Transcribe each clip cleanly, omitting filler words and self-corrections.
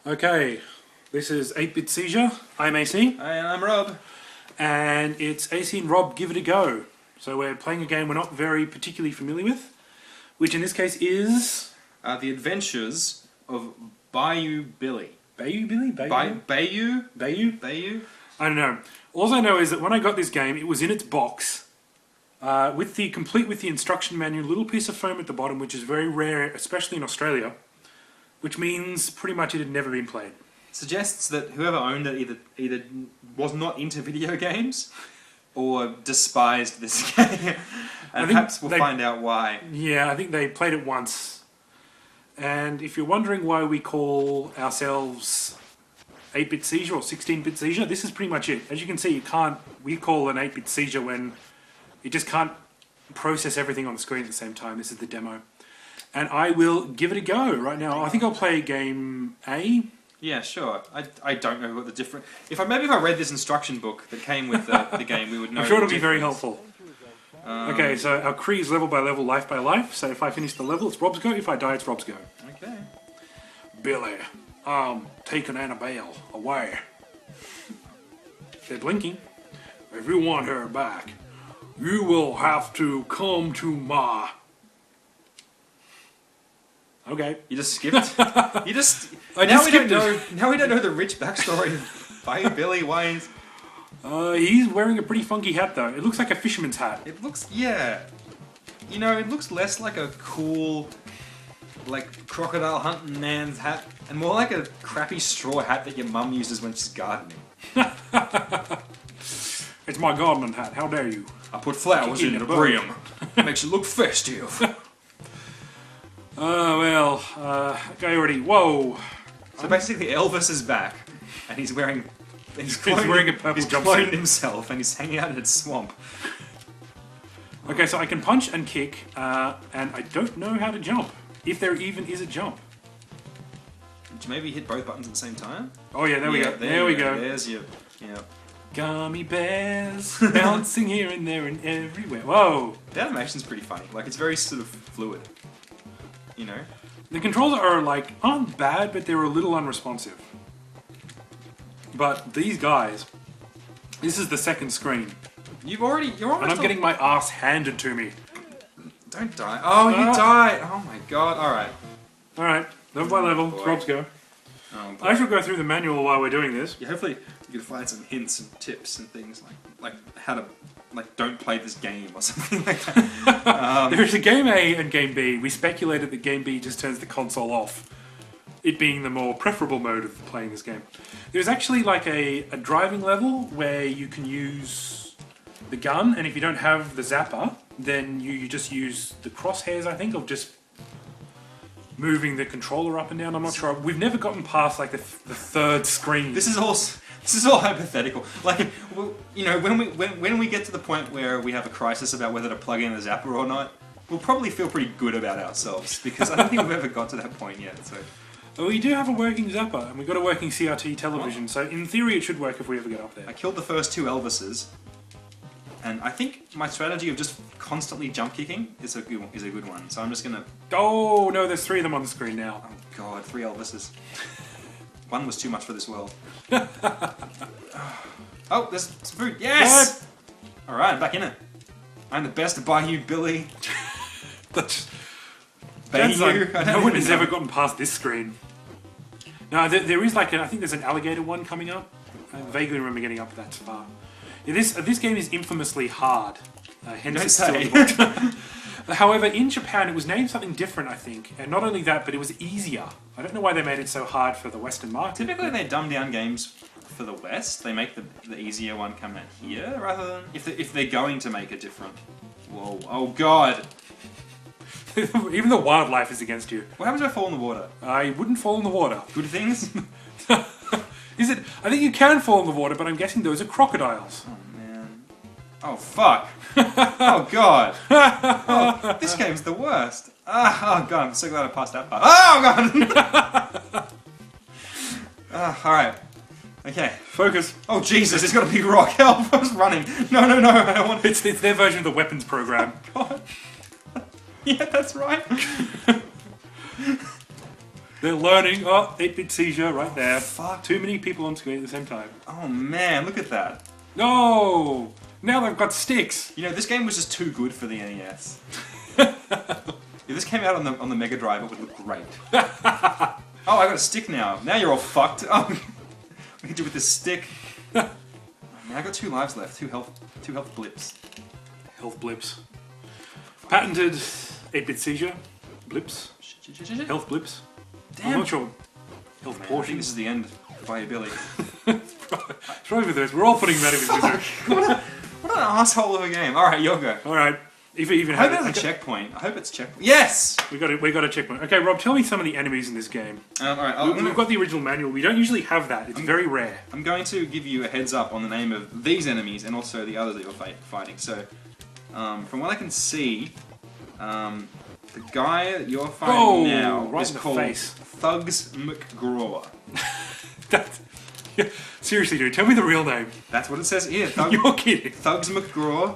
Okay, this is 8-Bit Seizure. I'm AC. Hi, and I'm Rob. And it's AC and Rob Give It a Go. So we're playing a game we're not very particularly familiar with, which in this case is... The Adventures of Bayou Billy. Bayou Billy? Bayou? Bayou? I don't know. All I know is that when I got this game, it was in its box, complete with the instruction manual, little piece of foam at the bottom, which is very rare, especially in Australia, which means pretty much it had never been played. Suggests that whoever owned it either was not into video games or despised this game. And perhaps we'll find out why. Yeah, I think they played it once. And if you're wondering why we call ourselves 8-Bit Seizure or 16-Bit Seizure, this is pretty much it. As you can see, we call an 8-Bit Seizure when it just can't process everything on the screen at the same time. This is the demo. And I will give it a go right now. I think I'll play game A. Yeah, sure. I don't know what the difference... Maybe if I read this instruction book that came with the game, we would know. I'm sure it'll be very helpful. Okay, so our Cree is level by level, life by life. So if I finish the level, it's Rob's go. If I die, it's Rob's go. Okay. Billy, taking Annabelle away. They're blinking. If you want her back, you will have to come to Ma. Okay. You just skipped. You just. Now we don't know the rich backstory of Bayou Billy. Why is? He's wearing a pretty funky hat though. It looks like a fisherman's hat. It looks, yeah. You know, it looks less like a cool, like crocodile hunting man's hat, and more like a crappy straw hat that your mum uses when she's gardening. It's my gardening hat. How dare you? I put flowers in the brim. Makes it look festive. Okay, already. Whoa. So basically, Elvis is back, and he's wearing. He's wearing a purple jumpsuit. He's cloned himself, and he's hanging out in a swamp. Okay, so I can punch and kick, and I don't know how to jump. If there even is a jump. Did you maybe hit both buttons at the same time? Oh yeah, there we go. There we go. There's your. Yeah. Gummy bears bouncing here and there and everywhere. Whoa! The animation's pretty funny. Like, it's very sort of fluid. You know? The controls aren't bad, but they're a little unresponsive. But these guys, this is the second screen. You're almost. And I'm getting my ass handed to me. Don't die. Oh, you died! Oh my god, alright. Alright, level by level, Rob's go. Oh, I shall go through the manual while we're doing this. Yeah, hopefully you can find some hints and tips and things like how to don't play this game or something like that. There's a game A and game B. We speculated that game B just turns the console off, it being the more preferable mode of playing this game. There's actually like a driving level where you can use the gun, and if you don't have the zapper, then you just use the crosshairs, I think, of just moving the controller up and down. I'm not sure. We've never gotten past like the third screen. This is all hypothetical. Like, you know, when we get to the point where we have a crisis about whether to plug in a zapper or not, we'll probably feel pretty good about ourselves, because I don't think we've ever got to that point yet. So. Well, we do have a working zapper, and we've got a working CRT television, so in theory it should work if we ever get up there. I killed the first two Elvises, and I think my strategy of just constantly jump kicking is a good one. So I'm just gonna. Oh no, there's 3 of them on the screen now. Oh god, 3 Elvises. One was too much for this world. Oh, there's some food. Yes! Alright, I'm back in it. I'm the best at Bayou Billy. Bayou? No one has ever gotten past this screen. No, there is like I think there's an alligator one coming up. I vaguely remember getting up that far. Yeah, this game is infamously hard. Hence it's still on the box. However, in Japan it was named something different, I think. And not only that, but it was easier. I don't know why they made it so hard for the Western market. Typically they dumb down games for the West. They make the easier one come out here, rather than... If they're going to make it different. Whoa, oh god! Even the wildlife is against you. What happens if I fall in the water? I wouldn't fall in the water. Good things? Is it? I think you can fall in the water, but I'm guessing those are crocodiles. Oh man. Oh fuck. Oh god. Oh, this game's the worst. Oh god, I'm so glad I passed that part. Oh god! Alright. Okay. Focus. Oh Jesus, it's got a big rock. Help! I was running. No, I don't want... It's their version of the weapons program. Oh god. Yeah, that's right. They're learning. Oh, 8-bit seizure right there. Fuck. Too many people on screen at the same time. Oh man, look at that. No! Now they've got sticks. You know, this game was just too good for the NES. If this came out on the Mega Drive, it would look great. Oh, I got a stick now. Now you're all fucked. Oh, we hit you with this stick. Man, I got 2 lives left. 2 health blips. Health blips. Patented 8-bit seizure. Blips. Health blips. Damn. I'm not sure. Health Man, I think portion. this is the end of Bayou Billy. What's wrong with this? We're all putting that in his misery. What an asshole of a game. Alright, you'll go. Alright. If we even I hope have it's a checkpoint. I hope it's checkpoint. Yes! We got a checkpoint. Okay, Rob, tell me some of the enemies in this game. Alright, We've got the original manual. We don't usually have that. It's very rare. I'm going to give you a heads up on the name of these enemies and also the others that you're fighting. So, from what I can see, the guy that you're fighting now right is in the called face. Thugs McGraw. Seriously, dude, tell me the real name. That's what it says here. You're kidding. Thugs McGraw.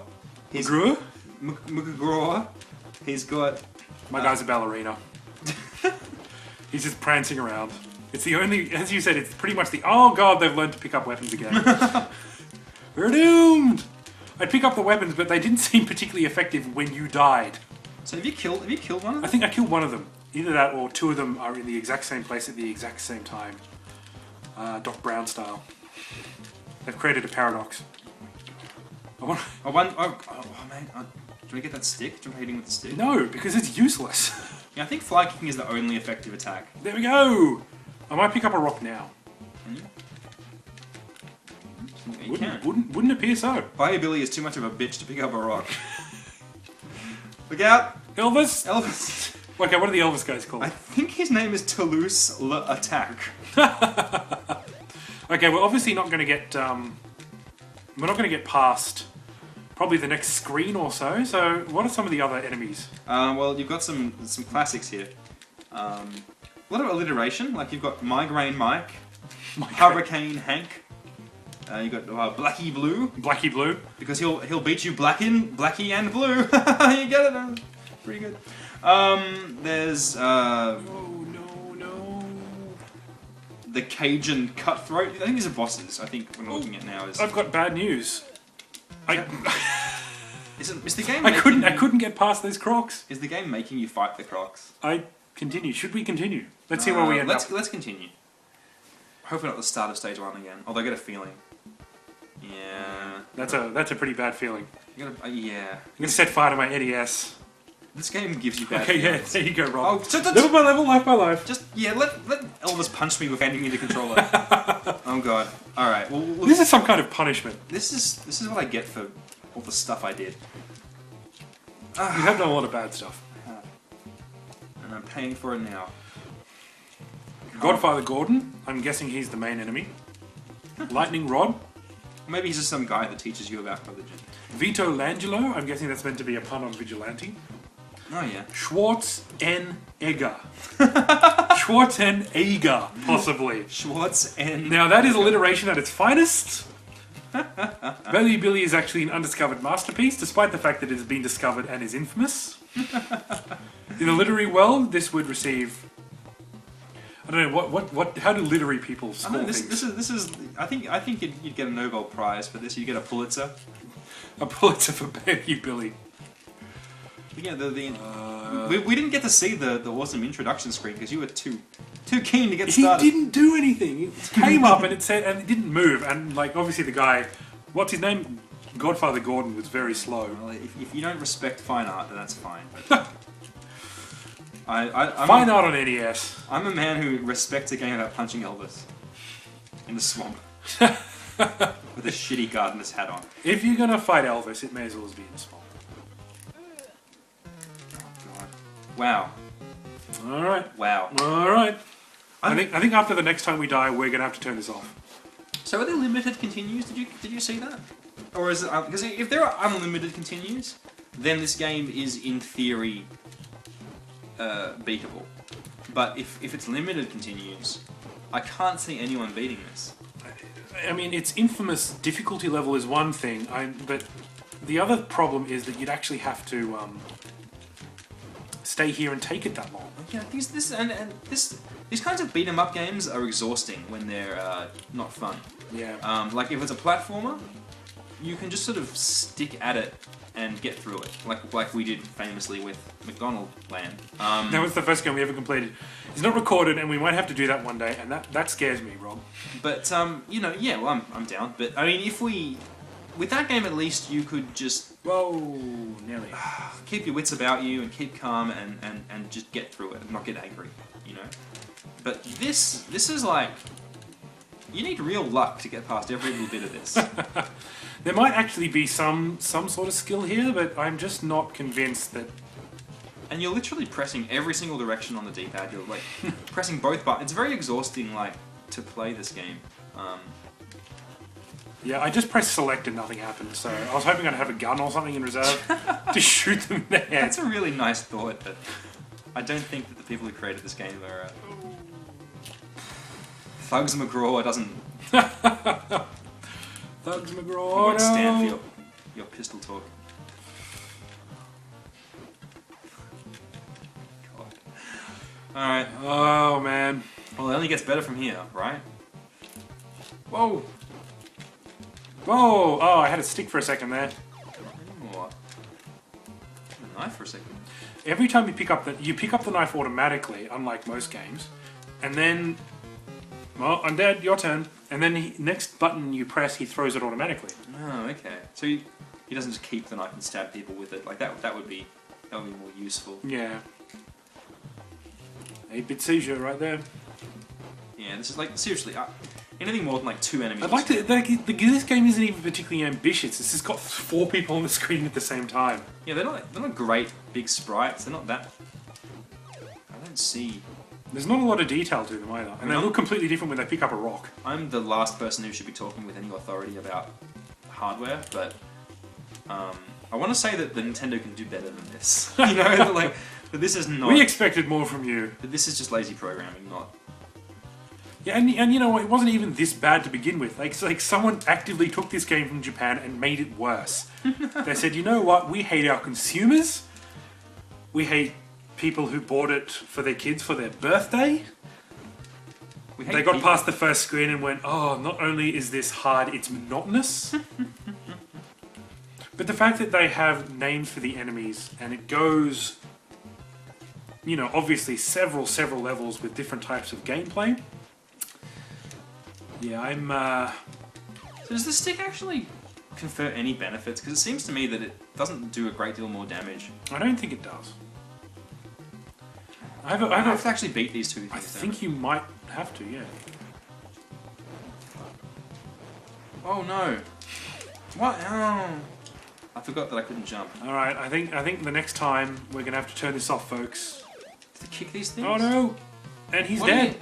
He's McGraw? McGraw. He's got. My guy's a ballerina. He's just prancing around. It's the only, as you said, it's pretty much the. Oh god, they've learned to pick up weapons again. We're doomed. I'd pick up the weapons, but they didn't seem particularly effective when you died. So have you killed one of them? I think I killed one of them. Either that or 2 of them are in the exact same place at the exact same time. Doc Brown style. They've created a paradox. Oh man, do you want to get that stick? Do you want to hit him with the stick? No, because it's useless. Yeah, I think fly kicking is the only effective attack. There we go. I might pick up a rock now. Can you? You can. Wouldn't appear so. Bayou Billy is too much of a bitch to pick up a rock. Look out! Elvis? Elvis! Okay, what are the Elvis guys called? I think his name is Toulouse L'Attack. Okay, we're obviously not going to get... we're not going to get past probably the next screen or so. So, what are some of the other enemies? Well, you've got some classics here. A lot of alliteration, like you've got Migraine Mike, Hurricane Hank. You got Blackie Blue. Blackie Blue. Because he'll beat you Blackie and Blue. You get it? Pretty good. There's Oh, no. the Cajun Cutthroat. I think these are bosses. I think what I'm looking at now is. I've got bad news. Is the game? I couldn't get past those crocs. Is the game making you fight the crocs? I continue. Should we continue? Let's see where we end up. Let's continue. Hopefully not the start of stage 1 again. Although I get a feeling. Yeah. That's a pretty bad feeling. You gotta, yeah. I'm gonna set fire to my NES. This game gives you bad Okay, yeah, feelings. there you go, Rob. Oh, so level by level, life by life. Just, yeah, let Elvis punch me with handing me the controller. Oh god. Alright, well look, This is some kind of punishment. this is what I get for all the stuff I did. You have done a lot of bad stuff. And I'm paying for it now. Godfather Gordon, I'm guessing he's the main enemy. Lightning Rod. Maybe he's just some guy that teaches you about religion. Vito Langelo, I'm guessing that's meant to be a pun on vigilante. Oh yeah. Schwarzenegger. Schwarzenegger, possibly. Schwartz and... Now that is alliteration at its finest. Bayou Billy is actually an undiscovered masterpiece, despite the fact that it has been discovered and is infamous. In the literary world, this would receive... I don't know, what how do literary people score things? This is I think you'd get a Nobel Prize for this. You'd get a Pulitzer. A Pulitzer for Bayou Billy. Yeah, we didn't get to see the awesome introduction screen because you were too keen to get started. He didn't do anything. It came up and it said, and it didn't move. And like obviously the guy, what's his name? Godfather Gordon was very slow. Well, if you don't respect fine art, then that's fine. I'm Fine art on NES. I'm a man who respects a game about punching Elvis in the swamp with a shitty gardener's hat on. If you're gonna fight Elvis, it may as well be in the swamp. Oh god! Wow! All right. Wow! All right. I think after the next time we die, we're gonna have to turn this off. So are there limited continues? Did you see that? Or is it because if there are unlimited continues, then this game is in theory beatable. But if it's limited continues, I can't see anyone beating this. I mean, its infamous difficulty level is one thing, but the other problem is that you'd actually have to stay here and take it that long. Yeah, these kinds of beat 'em up games are exhausting when they're not fun. Yeah. Like if it's a platformer, you can just sort of stick at it and get through it, like we did famously with McDonald Land. That was the first game we ever completed. It's not recorded, and we might have to do that one day, and that scares me, Rob. But you know, yeah, well, I'm down. But I mean, if we, with that game at least, you could just Whoa, nearly. keep your wits about you and keep calm and just get through it and not get angry, you know. But this is like, you need real luck to get past every little bit of this. There might actually be some sort of skill here, but I'm just not convinced that. And you're literally pressing every single direction on the D-pad. You're like pressing both buttons. It's very exhausting, like, to play this game. Yeah, I just pressed select and nothing happened, so I was hoping I'd have a gun or something in reserve to shoot them in the head. That's a really nice thought, but I don't think that the people who created this game are... Thugs McGraw doesn't... Thugs I McGraw, won't stand for your pistol talk. God. Alright. Oh, man. Well, it only gets better from here, right? Whoa. Whoa! Oh, I had a stick for a second there. What? A knife for a second. Every time you pick up the knife automatically, unlike most games, and then, well, I'm dead. Your turn. And then next button you press, he throws it automatically. Oh, okay. So he doesn't just keep the knife and stab people with it. Like that would be more useful. Yeah. 8-bit seizure right there. Yeah, this is like seriously. Anything more than like 2 enemies. I'd like to. This game isn't even particularly ambitious. It's just got 4 people on the screen at the same time. Yeah, they're not great big sprites. They're not that. I don't see. There's not a lot of detail to them either, and they look completely different when they pick up a rock. I'm the last person who should be talking with any authority about hardware, but I want to say that the Nintendo can do better than this. You know, that this is not. We expected more from you. That this is just lazy programming, not. Yeah, and you know what? It wasn't even this bad to begin with. Like someone actively took this game from Japan and made it worse. They said, you know what? We hate our consumers. We hate people who bought it for their kids for their birthday. They got past the first screen and went, oh, not only is this hard, it's monotonous. But the fact that they have names for the enemies and it goes, you know, obviously several levels with different types of gameplay. Yeah, I'm... So does the stick actually confer any benefits? Because it seems to me that it doesn't do a great deal more damage. I don't think it does. I have to actually beat these 2 things. I think you might have to, yeah. Oh no! What? Oh! I forgot that I couldn't jump. Alright, I think the next time we're gonna have to turn this off, folks. Did they kick these things? Oh no! And he's dead.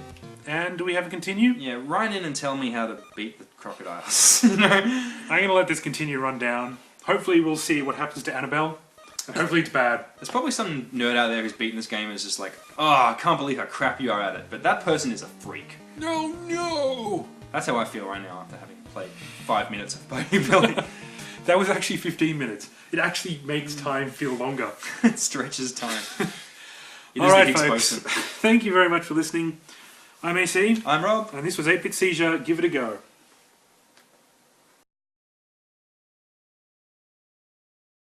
And do we have a continue? Yeah, write in and tell me how to beat the crocodiles. You know? I'm gonna let this continue run down. Hopefully we'll see what happens to Annabelle. And hopefully it's bad. There's probably some nerd out there who's beaten this game and is just like, oh, I can't believe how crap you are at it. But that person is a freak. No! That's how I feel right now after having played 5 minutes of Bayou Billy. That was actually 15 minutes. It actually makes time feel longer. It stretches time. Alright, folks. Thank you very much for listening. I'm AC. I'm Rob. And this was 8-bit Seizure. Give it a go.